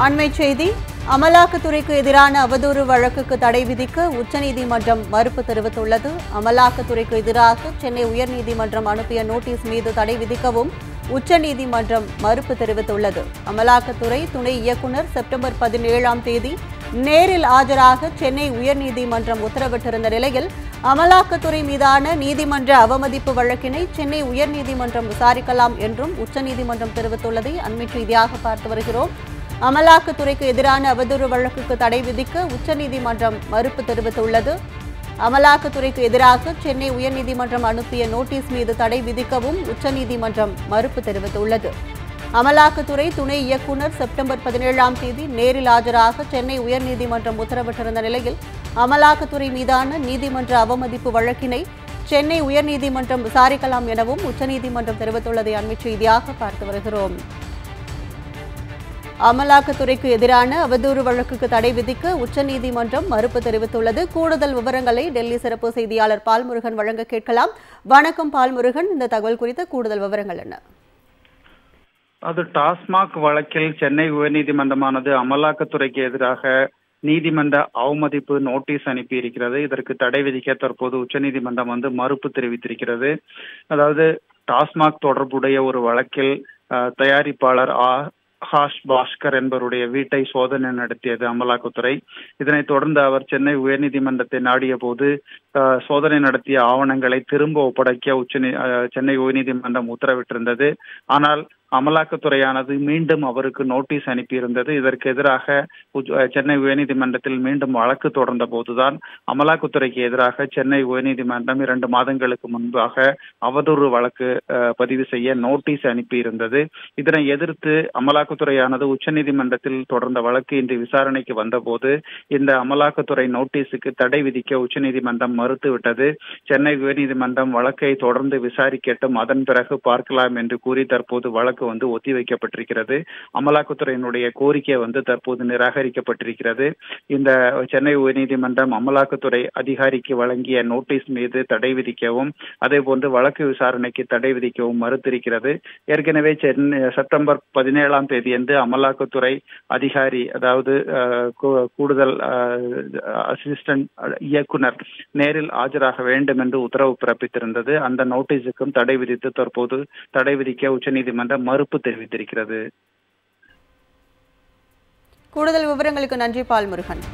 அண்மைச் செய்தி அமலாக்கத்துறைக்கு எதிரான அவதூறு வழக்குக்கு தடை விதிக்க உச்சநீதிமன்றம் மறுப்பு தெரிவித்துள்ளது. அமலாக்கத்துறைக்கு எதிராக சென்னை உயர்நீதிமன்றம் அனுப்பிய நோட்டீஸ் மீது தடை விதிக்கவும் உச்சநீதிமன்றம் மறுப்பு தெரிவித்துள்ளது. அமலாக்கத்துறை துணை இயக்குநர் செப்டம்பர் 17ஆம் தேதி நேரில் ஆஜராக சென்னை உயர்நீதிமன்றம் உத்தரவிட்டிருந்த நிலையில் அமலாக்கத்துறை மீதான நீதிமன்ற அவமதிப்பு வழக்கினை சென்னை உயர்நீதிமன்றம் விசாரிக்கலாம் என்றும் உச்சநீதிமன்றம் தெரிவித்துள்ளதை அண்மைச் செய்தியாக பார்த்து வருகிறோம். அமலாக்கத்துறைக்கு எதிரான அவதூறு வழக்குக்கு தடை விதிக்க உச்சநீதிமன்றம் மறுப்பு தெரிவித்துள்ளது. அமலாக்கத்துறைக்கு எதிராக சென்னை உயர்நீதிமன்றம் அனுப்பிய நோட்டீஸ் மீது தடை விதிக்கவும் உச்சநீதிமன்றம் மறுப்பு தெரிவித்துள்ளது. அமலாக்கத்துறை துணை இயக்குநர் செப்டம்பர் 17ஆம் தேதி நேரில் ஆஜராக சென்னை உயர்நீதிமன்றம் உத்தரவிட்டிருந்த நிலையில் அமலாக்கத்துறை மீதான நீதிமன்ற அவமதிப்பு வழக்கினை சென்னை உயர்நீதிமன்றம் விசாரிக்கலாம் எனவும் உச்சநீதிமன்றம் தெரிவித்துள்ளதை அண்மைச் செய்தியாக பார்த்து வருகிறோம். அமலாக்கத்துறைக்கு எதிரான அவதூறு வழக்குக்கு தடை விதிக்க உச்சநீதிமன்றம் மறுப்பு தெரிவித்துள்ளது. கூடுதல் விவரங்களை டெல்லி சிறப்பு செய்தியாளர் பால்முருகன் வழங்க கேட்கலாம். வணக்கம் பால்முருகன், இந்த தகவல் குறித்த கூடுதல் விவரங்கள் என்ன? அது டாஸ்மாக் வழக்கில் சென்னை உயர்நீதிமன்றமானது அமலாக்கத்துறைக்கு எதிராக நீதிமன்ற அவமதிப்பு நோட்டீஸ் அனுப்பியிருக்கிறது. இதற்கு தடை விதிக்க தற்போது உச்சநீதிமன்றம் மறுப்பு தெரிவித்திருக்கிறது. அதாவது டாஸ்மாக் தொடர்புடைய ஒரு வழக்கில் தயாரிப்பாளர் ஆகாஷ் பாஸ்கர் என்பவருடைய வீட்டை சோதனை நடத்தியது அமலாக்கத்துறை. இதனைத் தொடர்ந்து அவர் சென்னை உயர்நீதிமன்றத்தை நாடிய போது சோதனை நடத்திய ஆவணங்களை திரும்ப ஒப்படைக்க சென்னை உயர்நீதிமன்றம் உத்தரவிட்டிருந்தது. ஆனால் அமலாக்கத்துறையானது மீண்டும் அவருக்கு நோட்டீஸ் அனுப்பியிருந்தது. இதற்கு எதிராக சென்னை உயர்நீதிமன்றத்தில் மீண்டும் வழக்கு தொடர்ந்த போதுதான் அமலாக்கத்துறைக்கு எதிராக சென்னை உயர்நீதிமன்றம் 2 மாதங்களுக்கு முன்பாக அவதூறு வழக்கு பதிவு செய்ய நோட்டீஸ் அனுப்பியிருந்தது. இதனை எதிர்த்து அமலாக்கத்துறையானது உச்சநீதிமன்றத்தில் தொடர்ந்த வழக்கு இன்று விசாரணைக்கு வந்தபோது இந்த அமலாக்கத்துறை நோட்டீஸுக்கு தடை விதிக்க உச்சநீதிமன்றம் மறுத்துவிட்டது. சென்னை உயர்நீதிமன்றம் வழக்கை தொடர்ந்து விசாரிக்கட்டும், அதன் பிறகு பார்க்கலாம் என்று கூறி தற்போது வழக்கு ஒத்திவைக்கப்பட்டிருக்கிறது. அமலாக்கத்துறையினுடைய கோரிக்கை தற்போது நிராகரிக்கப்பட்டிருக்கிறது. இந்த சென்னை உயர்நீதிமன்றம் அமலாக்கத்துறை அதிகாரிக்கு வழங்கிய நோட்டீஸ் மீது தடை விதிக்கவும் அதே போன்று வழக்கு விசாரணைக்கு தடை விதிக்கவும் மறுத்திருக்கிறது. ஏற்கனவே செப்டம்பர் 17ஆம் தேதியன்று அமலாக்கத்துறை அதிகாரி, அதாவது கூடுதல் அசிஸ்டன்ட் இயக்குனர் நேரில் ஆஜராக வேண்டும் என்று உத்தரவு பிறப்பித்திருந்தது. அந்த நோட்டீஸுக்கும் தடை விதித்து தற்போது தடை விதிக்க உச்சநீதிமன்றம் மறுப்பு தெரிவித்திருக்கிறது. கூடுதல் விவரங்களுக்கு நன்றி பால்முருகன்.